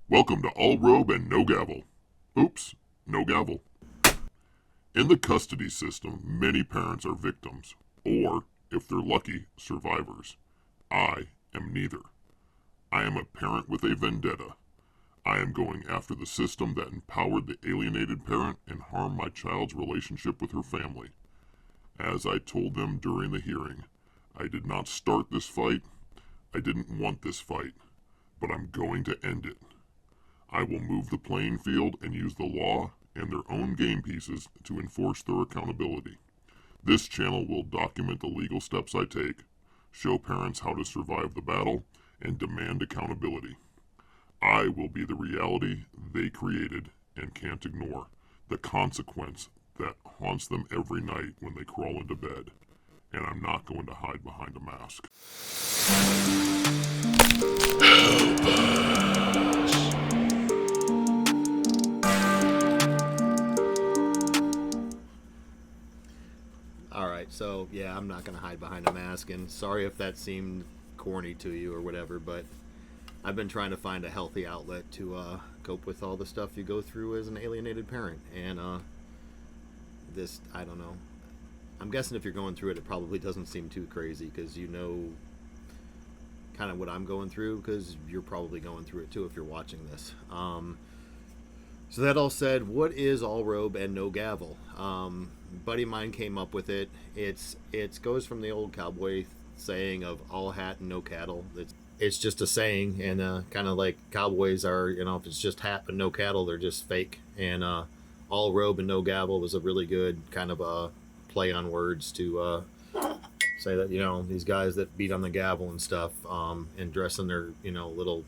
Welcome to All Robe and No Gavel. Oops, no gavel. In the custody system, many parents are victims, or, if they're lucky, survivors. I am neither. I am a parent with a vendetta. I am going after the system that empowered the alienated parent and harmed my child's relationship with her family. As I told them during the hearing, I did not start this fight. I didn't want this fight, but I'm going to end it. I will move the playing field and use the law and their own game pieces to enforce their accountability. This channel will document the legal steps I take, show parents how to survive the battle, and demand accountability. I will be the reality they created and can't ignore, the consequence that haunts them every night when they crawl into bed. And I'm not going to hide behind a mask. All right, so yeah, I'm not going to hide behind a mask, and sorry if that seemed corny to you or whatever, but I've been trying to find a healthy outlet to cope with all the stuff you go through as an alienated parent, and this, I don't know. I'm guessing if you're going through it, it probably doesn't seem too crazy because you know kind of what I'm going through, because you're probably going through it too if you're watching this. So that all said, what is all robe and no gavel? Buddy of mine came up with it. It goes from the old cowboy saying of all hat and no cattle. It's just a saying, and kind of like cowboys are, if it's just hat and no cattle, they're just fake. And all robe and no gavel was a really good kind of a play on words to say that, these guys that beat on the gavel and stuff, and dress in their, little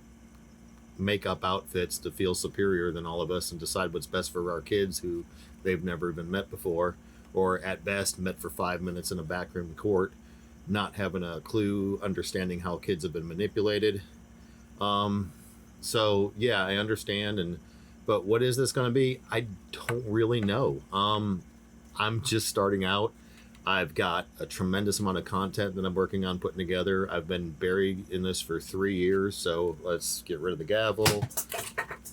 makeup outfits to feel superior than all of us and decide what's best for our kids who they've never even met before, or at best met for 5 minutes in a backroom court, not having a clue, understanding how kids have been manipulated. So yeah, I understand, but what is this going to be? I don't really know. I'm just starting out. I've got a tremendous amount of content that I'm working on putting together. I've been buried in this for 3 years, so let's get rid of the gavel.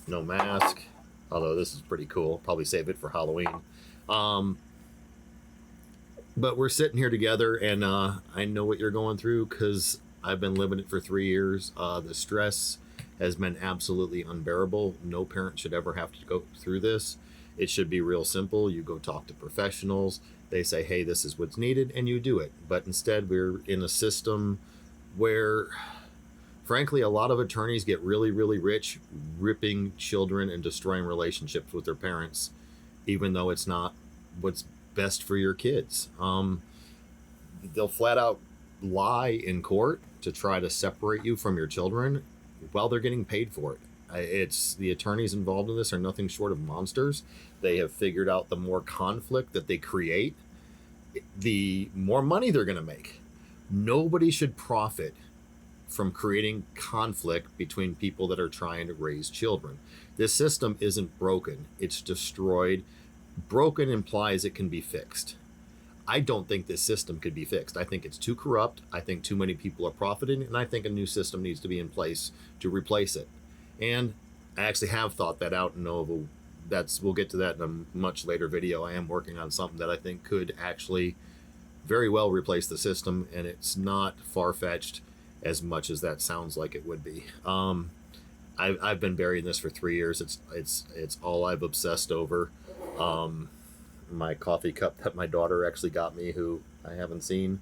No mask, although this is pretty cool. Probably save it for Halloween. But we're sitting here together, and I know what you're going through because I've been living it for 3 years. The stress has been absolutely unbearable. No parent should ever have to go through this. It should be real simple. You go talk to professionals. They say, hey, this is what's needed, and you do it. But instead, we're in a system where, frankly, a lot of attorneys get really, really rich ripping children and destroying relationships with their parents, even though it's not what's best for your kids. They'll flat out lie in court to try to separate you from your children while they're getting paid for it. It's the attorneys involved in this are nothing short of monsters. They have figured out the more conflict that they create, the more money they're going to make. Nobody should profit from creating conflict between people that are trying to raise children. This system isn't broken, it's destroyed. Broken implies it can be fixed. I don't think this system could be fixed. I think it's too corrupt. I think too many people are profiting, and I think a new system needs to be in place to replace it. And I actually have thought that out and know we'll get to that in a much later video. I am working on something that I think could actually very well replace the system, and it's not far-fetched as much as that sounds like it would be. I've been buried in this for 3 years. It's all I've obsessed over. My coffee cup that my daughter actually got me, who I haven't seen.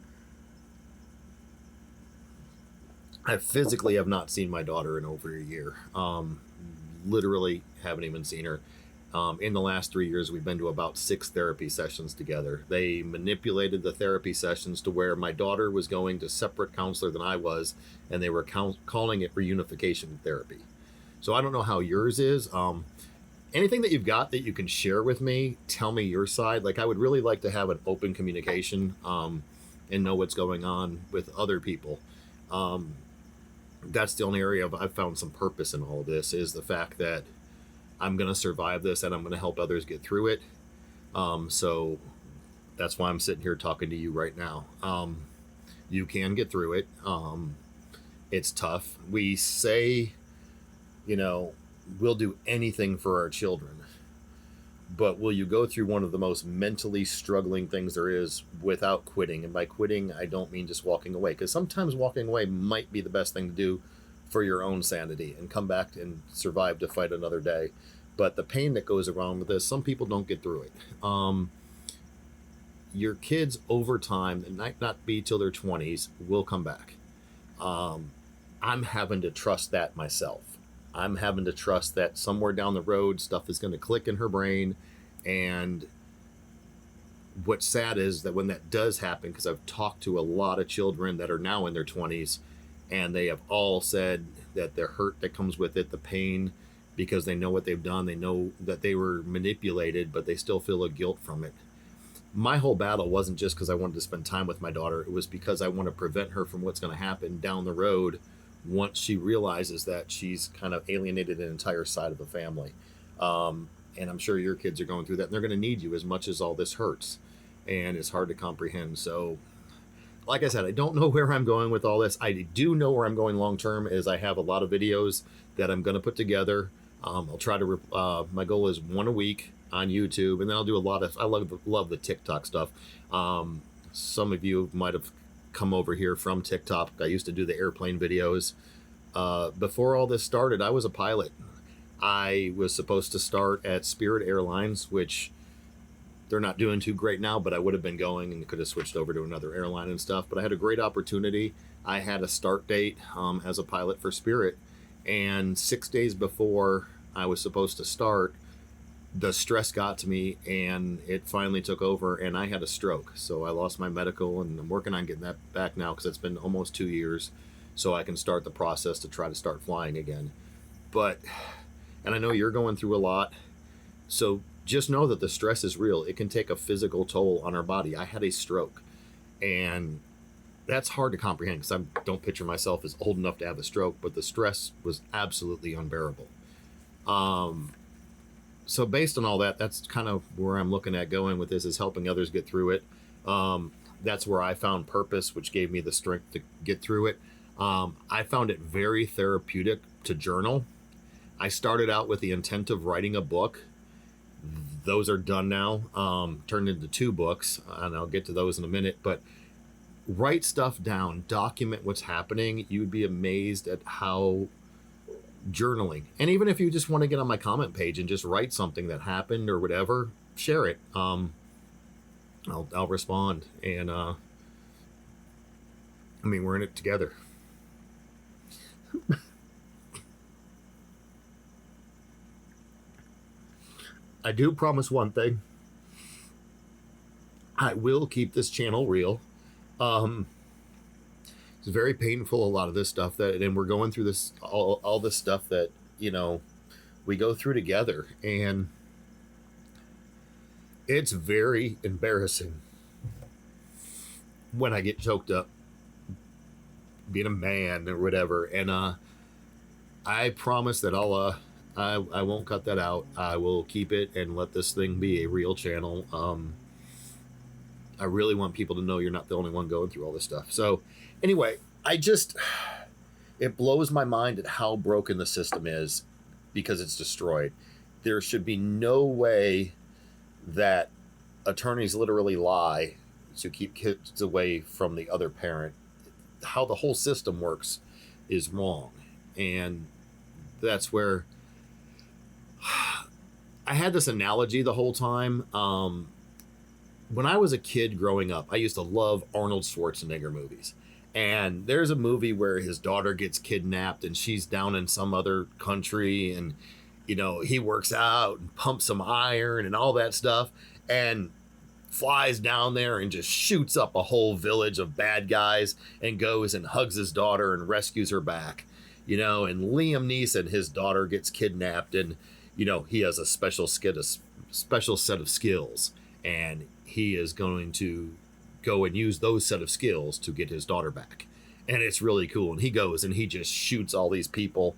I physically have not seen my daughter in over a year. Literally haven't even seen her. In the last 3 years, we've been to about 6 therapy sessions together. They manipulated the therapy sessions to where my daughter was going to separate counselor than I was, and they were calling it reunification therapy. So I don't know how yours is. Anything that you've got that you can share with me, tell me your side. Like, I would really like to have an open communication and know what's going on with other people. That's the only area I've found some purpose in all of this, is the fact that I'm going to survive this and I'm going to help others get through it. So that's why I'm sitting here talking to you right now. You can get through it. It's tough. We say, we'll do anything for our children. But will you go through one of the most mentally struggling things there is without quitting? And by quitting, I don't mean just walking away, because sometimes walking away might be the best thing to do for your own sanity and come back and survive to fight another day. But the pain that goes around with this, some people don't get through it. Your kids over time, it might not be till their 20s, will come back. I'm having to trust that myself. I'm having to trust that somewhere down the road, stuff is going to click in her brain. And what's sad is that when that does happen, because I've talked to a lot of children that are now in their 20s, and they have all said that the hurt that comes with it, the pain, because they know what they've done, they know that they were manipulated, but they still feel a guilt from it. My whole battle wasn't just because I wanted to spend time with my daughter. It was because I want to prevent her from what's going to happen down the road once she realizes that she's kind of alienated an entire side of the family. And I'm sure your kids are going through that, and they're going to need you as much as all this hurts. And it's hard to comprehend. So, like I said, I don't know where I'm going with all this. I do know where I'm going long term is I have a lot of videos that I'm going to put together. I'll try to, my goal is one a week on YouTube, and then I'll do a lot of, I love the TikTok stuff. Some of you might have come over here from TikTok. I used to do the airplane videos. Before all this started, I was a pilot. I was supposed to start at Spirit Airlines, which they're not doing too great now, but I would have been going and could have switched over to another airline and stuff. But I had a great opportunity. I had a start date as a pilot for Spirit, and 6 days before I was supposed to start, the stress got to me and it finally took over, and I had a stroke. So I lost my medical, and I'm working on getting that back now because it's been almost 2 years, so I can start the process to try to start flying again. But, and I know you're going through a lot, so just know that the stress is real. It can take a physical toll on our body. I had a stroke, and that's hard to comprehend because I don't picture myself as old enough to have a stroke, but the stress was absolutely unbearable. So based on all that, that's kind of where I'm looking at going with this, is helping others get through it. That's where I found purpose, which gave me the strength to get through it. I found it very therapeutic to journal. I started out with the intent of writing a book. Those are done now, turned into 2 books, and I'll get to those in a minute. But write stuff down, document what's happening. You would be amazed at how journaling, and even if you just want to get on my comment page and just write something that happened or whatever, share it. I'll respond, and I mean, we're in it together. I do promise one thing. I will keep this channel real. It's very painful, a lot of this stuff and we're going through this, all this stuff that, you know, we go through together, and it's very embarrassing when I get choked up being a man or whatever. And I promise that I won't cut that out. I will keep it and let this thing be a real channel. I really want people to know you're not the only one going through all this stuff. So anyway, it blows my mind at how broken the system is because it's destroyed. There should be no way that attorneys literally lie to keep kids away from the other parent. How the whole system works is wrong. And that's where I had this analogy the whole time. When I was a kid growing up, I used to love Arnold Schwarzenegger movies. And there's a movie where his daughter gets kidnapped and she's down in some other country, and, you know, he works out and pumps some iron and all that stuff and flies down there and just shoots up a whole village of bad guys and goes and hugs his daughter and rescues her back, you know. And Liam Neeson, his daughter gets kidnapped, and, you know, he has a special set of skills, and he is going to go and use those set of skills to get his daughter back. And it's really cool. And he goes and he just shoots all these people.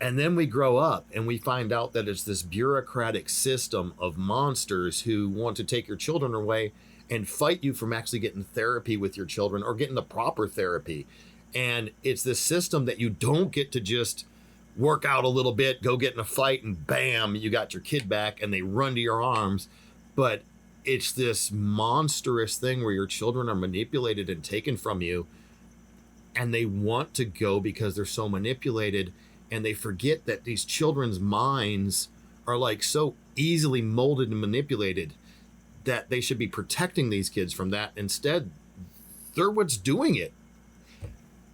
And then we grow up and we find out that it's this bureaucratic system of monsters who want to take your children away and fight you from actually getting therapy with your children or getting the proper therapy. And it's this system that you don't get to just work out a little bit, go get in a fight, and bam, you got your kid back and they run to your arms. But it's this monstrous thing where your children are manipulated and taken from you, and they want to go because they're so manipulated, and they forget that these children's minds are like so easily molded and manipulated that they should be protecting these kids from that. Instead, they're what's doing it.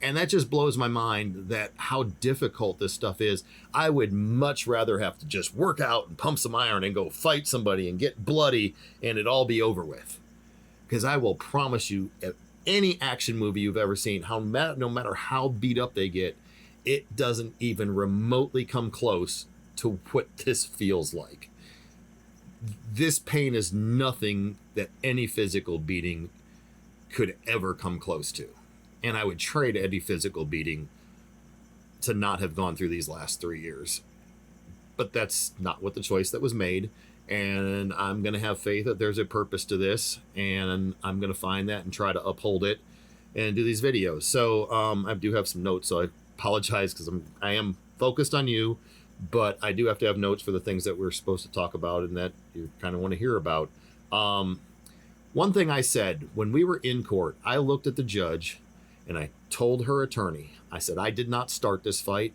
And that just blows my mind, that how difficult this stuff is. I would much rather have to just work out and pump some iron and go fight somebody and get bloody and it all be over with. Because I will promise you, any action movie you've ever seen, no matter how beat up they get, it doesn't even remotely come close to what this feels like. This pain is nothing that any physical beating could ever come close to. And I would trade any physical beating to not have gone through these last 3 years. But that's not what the choice that was made. And I'm going to have faith that there's a purpose to this. And I'm going to find that and try to uphold it and do these videos. So I do have some notes, so I apologize because I am focused on you. But I do have to have notes for the things that we're supposed to talk about and that you kind of want to hear about. One thing I said when we were in court, I looked at the judge and I told her attorney, I said, I did not start this fight.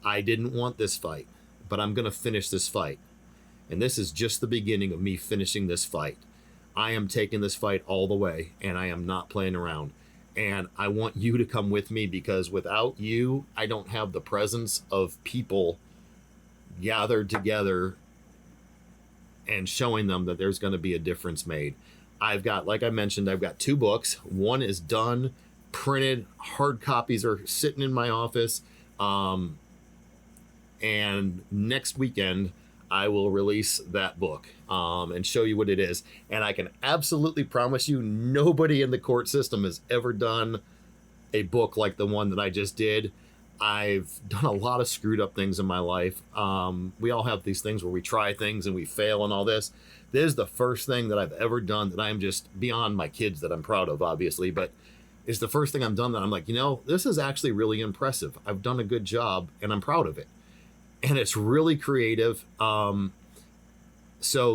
I didn't want this fight, but I'm going to finish this fight. And this is just the beginning of me finishing this fight. I am taking this fight all the way, and I am not playing around. And I want you to come with me, because without you, I don't have the presence of people gathered together and showing them that there's going to be a difference made. I've got, like I mentioned, I've got 2 books. One is done, printed, hard copies are sitting in my office. And next weekend, I will release that book and show you what it is. And I can absolutely promise you, nobody in the court system has ever done a book like the one that I just did. I've done a lot of screwed up things in my life. We all have these things where we try things and we fail and all this. This is the first thing that I've ever done that I'm just beyond my kids that I'm proud of, obviously, but it's the first thing I've done that I'm like, this is actually really impressive. I've done a good job and I'm proud of it. And it's really creative. So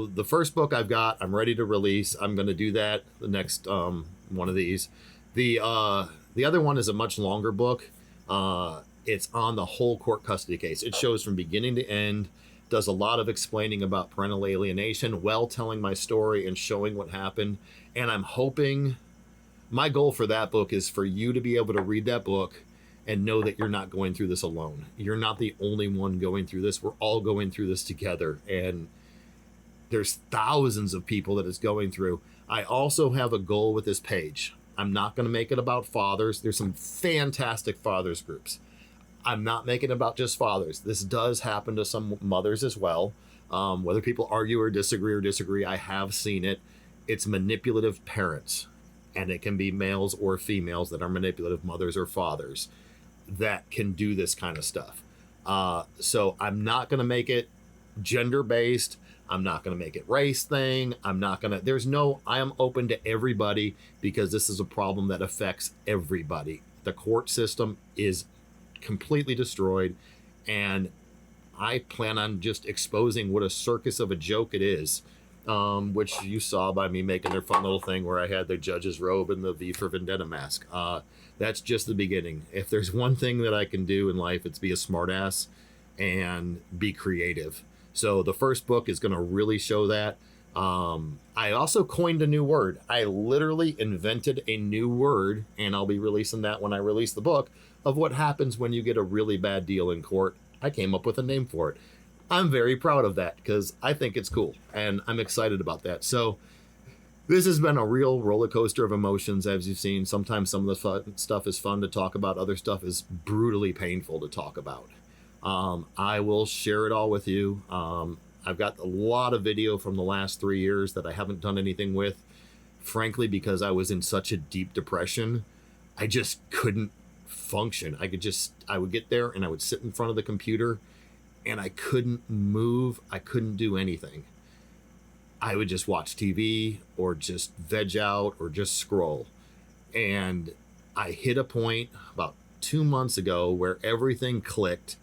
the first book I've got, I'm ready to release. I'm going to do that the next one of these. The other one is a much longer book. It's on the whole court custody case. It shows from beginning to end, does a lot of explaining about parental alienation, telling my story and showing what happened. And I'm hoping, my goal for that book is for you to be able to read that book and know that you're not going through this alone. You're not the only one going through this. We're all going through this together. And there's thousands of people that it's going through. I also have a goal with this page. I'm not going to make it about fathers. There's some fantastic fathers groups. I'm not making it about just fathers. This does happen to some mothers as well. Whether people argue or disagree, I have seen it. It's manipulative parents. And it can be males or females that are manipulative mothers or fathers that can do this kind of stuff. So I'm not going to make it gender-based. I'm not going to make it race thing. I am open to everybody, because this is a problem that affects everybody. The court system is completely destroyed, and I plan on just exposing what a circus of a joke it is, which you saw by me making their fun little thing where I had the judge's robe and the V for Vendetta mask. That's just the beginning. If there's one thing that I can do in life, it's be a smartass and be creative. So the first book is going to really show that. I also coined a new word. I literally invented a new word, and I'll be releasing that when I release the book, of what happens when you get a really bad deal in court. I came up with a name for it. I'm very proud of that because I think it's cool, and I'm excited about that. So this has been a real roller coaster of emotions, as you've seen. Sometimes some of the fun stuff is fun to talk about. Other stuff is brutally painful to talk about. I will share it all with you. I've got a lot of video from the last 3 years that I haven't done anything with, frankly, because I was in such a deep depression. I just couldn't function. I would get there and I would sit in front of the computer and I couldn't move. I couldn't do anything. I would just watch TV or just veg out or just scroll. And I hit a point about 2 months ago where everything clicked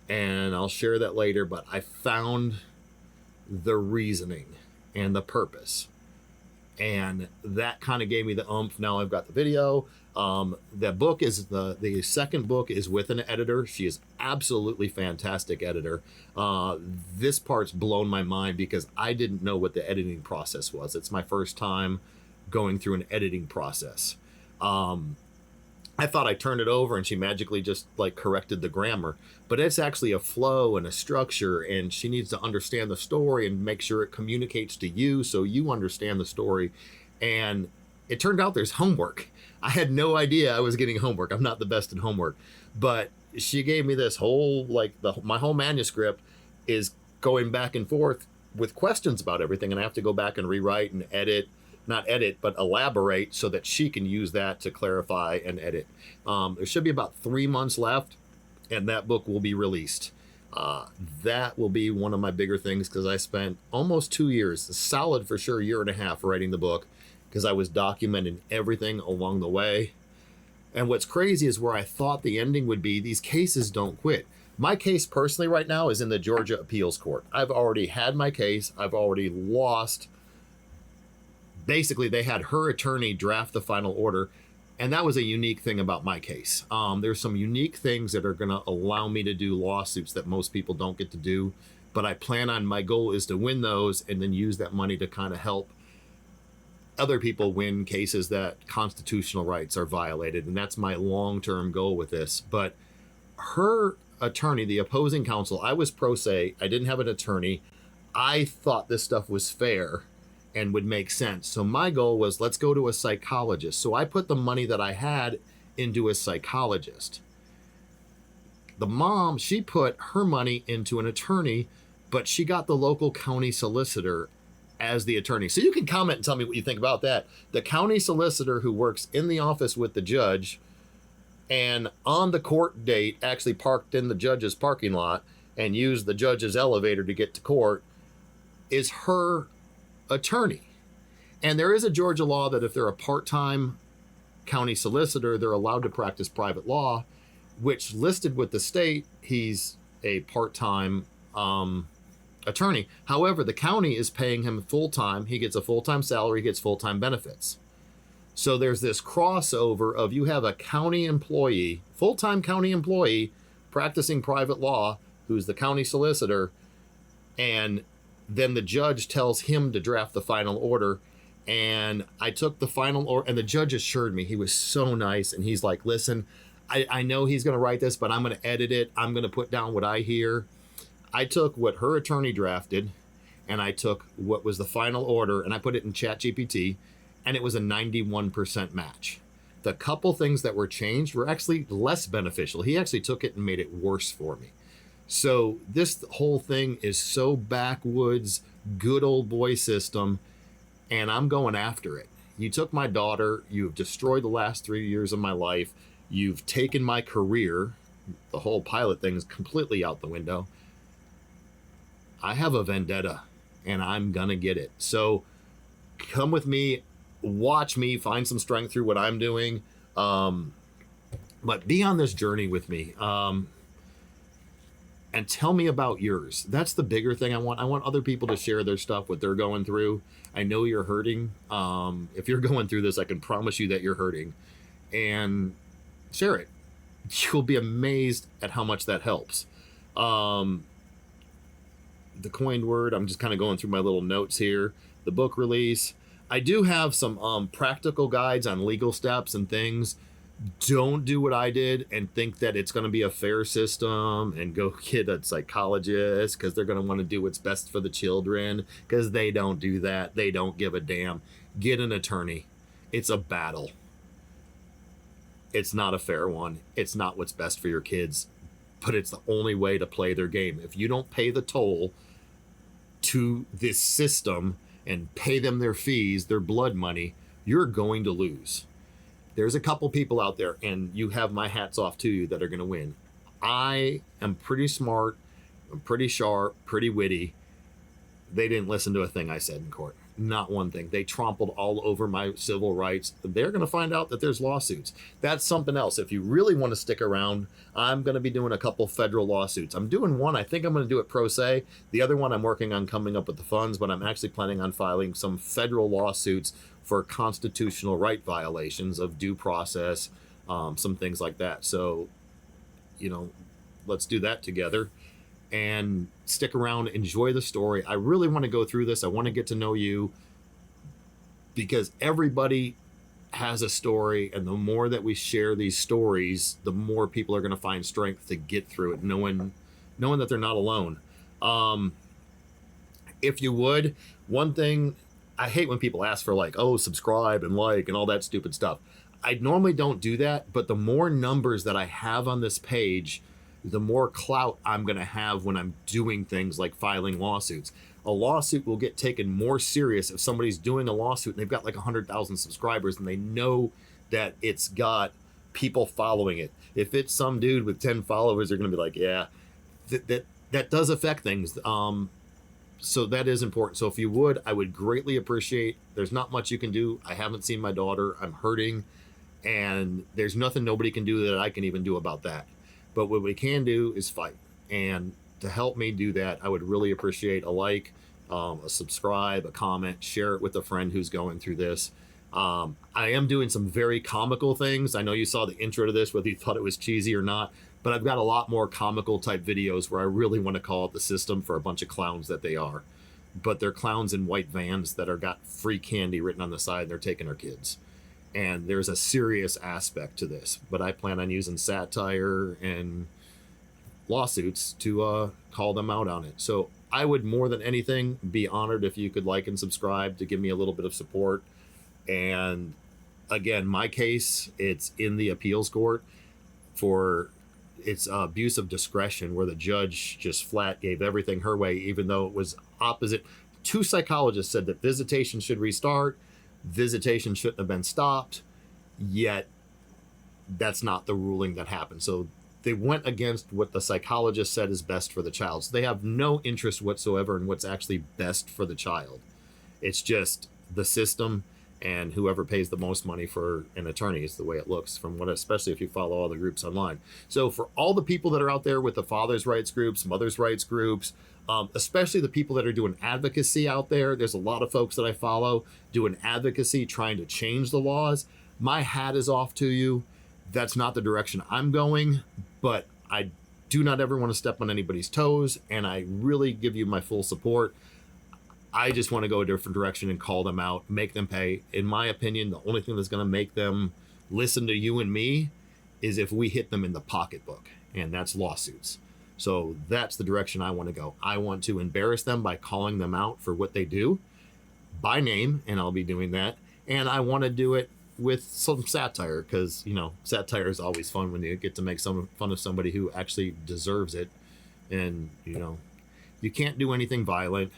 and I'll share that later, but I found the reasoning and the purpose. And that kind of gave me the oomph. Now I've got the video. The book is the second book is with an editor. She is absolutely fantastic editor. This part's blown my mind because I didn't know what the editing process was. It's my first time going through an editing process. I thought I turned it over and she magically just like corrected the grammar, but it's actually a flow and a structure, and she needs to understand the story and make sure it communicates to you so you understand the story. And it turned out there's homework. I had no idea I was getting homework. I'm not the best at homework, but she gave me this whole, like my whole manuscript is going back and forth with questions about everything. And I have to go back and rewrite and edit, not edit, but elaborate so that she can use that to clarify and edit. There should be about 3 months left and that book will be released. That will be one of my bigger things because I spent almost 2 years, a solid for sure year and a half writing the book because I was documenting everything along the way. And what's crazy is where I thought the ending would be, these cases don't quit. My case personally right now is in the Georgia Appeals Court. I've already had my case. I've already lost. Basically, they had her attorney draft the final order, and that was a unique thing about my case. There's some unique things that are going to allow me to do lawsuits that most people don't get to do, but I plan on, my goal is to win those and then use that money to kind of help other people win cases that constitutional rights are violated, and that's my long-term goal with this. But her attorney, the opposing counsel, I was pro se, I didn't have an attorney. I thought this stuff was fair and would make sense. So my goal was, let's go to a psychologist. So I put the money that I had into a psychologist. The mom, she put her money into an attorney, but she got the local county solicitor as the attorney. So you can comment and tell me what you think about that. The county solicitor who works in the office with the judge and on the court date actually parked in the judge's parking lot and used the judge's elevator to get to court is her attorney. And there is a Georgia law that if they're a part-time county solicitor, they're allowed to practice private law, which listed with the state, he's a part-time attorney. However, the county is paying him full-time. He gets a full-time salary, he gets full-time benefits. So there's this crossover of, you have a county employee, full-time county employee practicing private law, who's the county solicitor, and then the judge tells him to draft the final order. And I took the final order, and the judge assured me, he was so nice, and he's like, listen, I know he's going to write this, but I'm going to edit it. I'm going to put down what I hear. I took what her attorney drafted, and I took what was the final order, and I put it in ChatGPT, and it was a 91% match. The couple things that were changed were actually less beneficial. He actually took it and made it worse for me. So this whole thing is so backwoods, good old boy system, and I'm going after it. You took my daughter, you've destroyed the last 3 years of my life, you've taken my career, the whole pilot thing is completely out the window. I have a vendetta, and I'm gonna get it. So come with me, watch me, find some strength through what I'm doing, but be on this journey with me. And tell me about yours. That's the bigger thing I want. I want other people to share their stuff, what they're going through. I know you're hurting. If you're going through this, I can promise you that you're hurting. And share it. You'll be amazed at how much that helps. The coined word, I'm just kind of going through my little notes here. The book release. I do have some practical guides on legal steps and things. Don't do what I did and think that it's going to be a fair system and go get a psychologist because they're going to want to do what's best for the children, because they don't do that. They don't give a damn. Get an attorney. It's a battle. It's not a fair one. It's not what's best for your kids, but it's the only way to play their game. If you don't pay the toll to this system and pay them their fees, their blood money, you're going to lose. There's a couple people out there, and you have my hats off to you, that are going to win. I am pretty smart, I'm pretty sharp, pretty witty. They didn't listen to a thing I said in court. Not one thing. They trampled all over my civil rights. They're going to find out that there's lawsuits. That's something else. If you really want to stick around, I'm going to be doing a couple federal lawsuits. I'm doing one. I think I'm going to do it pro se. The other one I'm working on coming up with the funds, but I'm actually planning on filing some federal lawsuits for constitutional right violations of due process, some things like that. So, let's do that together and stick around, enjoy the story. I really want to go through this. I want to get to know you, because everybody has a story, and the more that we share these stories, the more people are going to find strength to get through it, knowing that they're not alone. If you would, one thing, I hate when people ask for subscribe and like and all that stupid stuff. I normally don't do that, but the more numbers that I have on this page, the more clout I'm going to have when I'm doing things like filing lawsuits. A lawsuit will get taken more serious if somebody's doing a lawsuit and they've got 100,000 subscribers and they know that it's got people following it. If it's some dude with 10 followers, they're going to be like, yeah, that does affect things. So that is important. So if you would, I would greatly appreciate. There's not much you can do. I haven't seen my daughter. I'm hurting, and there's nothing nobody can do that I can even do about that. But what we can do is fight. And to help me do that, I would really appreciate a like, a subscribe, a comment, share it with a friend who's going through this. I am doing some very comical things. I know you saw the intro to this, whether you thought it was cheesy or not, but I've got a lot more comical type videos where I really want to call it the system for a bunch of clowns that they are. But they're clowns in white vans that are got free candy written on the side, and they're taking our kids. And there's a serious aspect to this, but I plan on using satire and lawsuits to call them out on it. So I would, more than anything, be honored if you could like and subscribe to give me a little bit of support. And again, my case, it's in the appeals court for its abuse of discretion, where the judge just flat gave everything her way, even though it was opposite. 2 psychologists said that visitation should restart. Visitation shouldn't have been stopped, yet that's not the ruling that happened. So they went against what the psychologist said is best for the child. So they have no interest whatsoever in what's actually best for the child. It's just the system, and whoever pays the most money for an attorney is the way it looks, from what, especially if you follow all the groups online. So for all the people that are out there with the fathers' rights groups, mothers' rights groups, especially the people that are doing advocacy out there, there's a lot of folks that I follow doing advocacy, trying to change the laws. My hat is off to you. That's not the direction I'm going, but I do not ever want to step on anybody's toes, and I really give you my full support. I just want to go a different direction and call them out, make them pay. In my opinion, the only thing that's going to make them listen to you and me is if we hit them in the pocketbook, and that's lawsuits. So that's the direction I want to go. I want to embarrass them by calling them out for what they do by name, and I'll be doing that. And I want to do it with some satire, because, satire is always fun when you get to make some fun of somebody who actually deserves it. And, you can't do anything violent.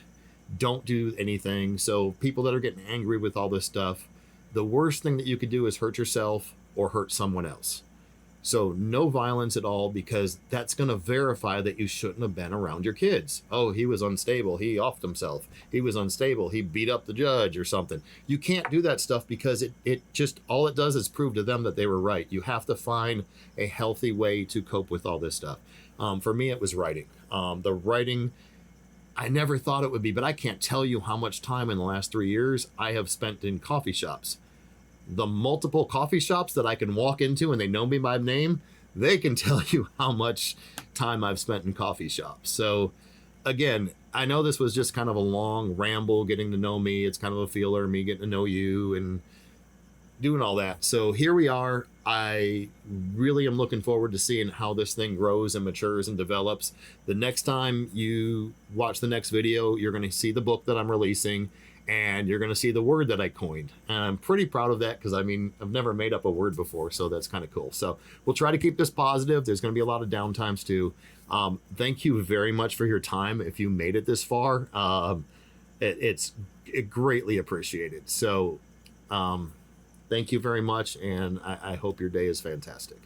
Don't do anything. So people that are getting angry with all this stuff, the worst thing that you could do is hurt yourself or hurt someone else. So no violence at all, because that's going to verify that you shouldn't have been around your kids. Oh, he was unstable. He offed himself. He was unstable. He beat up the judge or something. You can't do that stuff, because it just, all it does is prove to them that they were right. You have to find a healthy way to cope with all this stuff. For me, it was writing. The writing, I never thought it would be, but I can't tell you how much time in the last 3 years I have spent in coffee shops. The multiple coffee shops that I can walk into and they know me by name, they can tell you how much time I've spent in coffee shops. So again, I know this was just kind of a long ramble getting to know me. It's kind of a feeler, me getting to know you and doing all that. So here we are. I really am looking forward to seeing how this thing grows and matures and develops. The next time you watch the next video, you're going to see the book that I'm releasing, and you're going to see the word that I coined. And I'm pretty proud of that, because I've never made up a word before, so that's kind of cool. So we'll try to keep this positive. There's going to be a lot of downtimes too. Thank you very much for your time. If you made it this far, it's greatly appreciated. So thank you very much, and I hope your day is fantastic.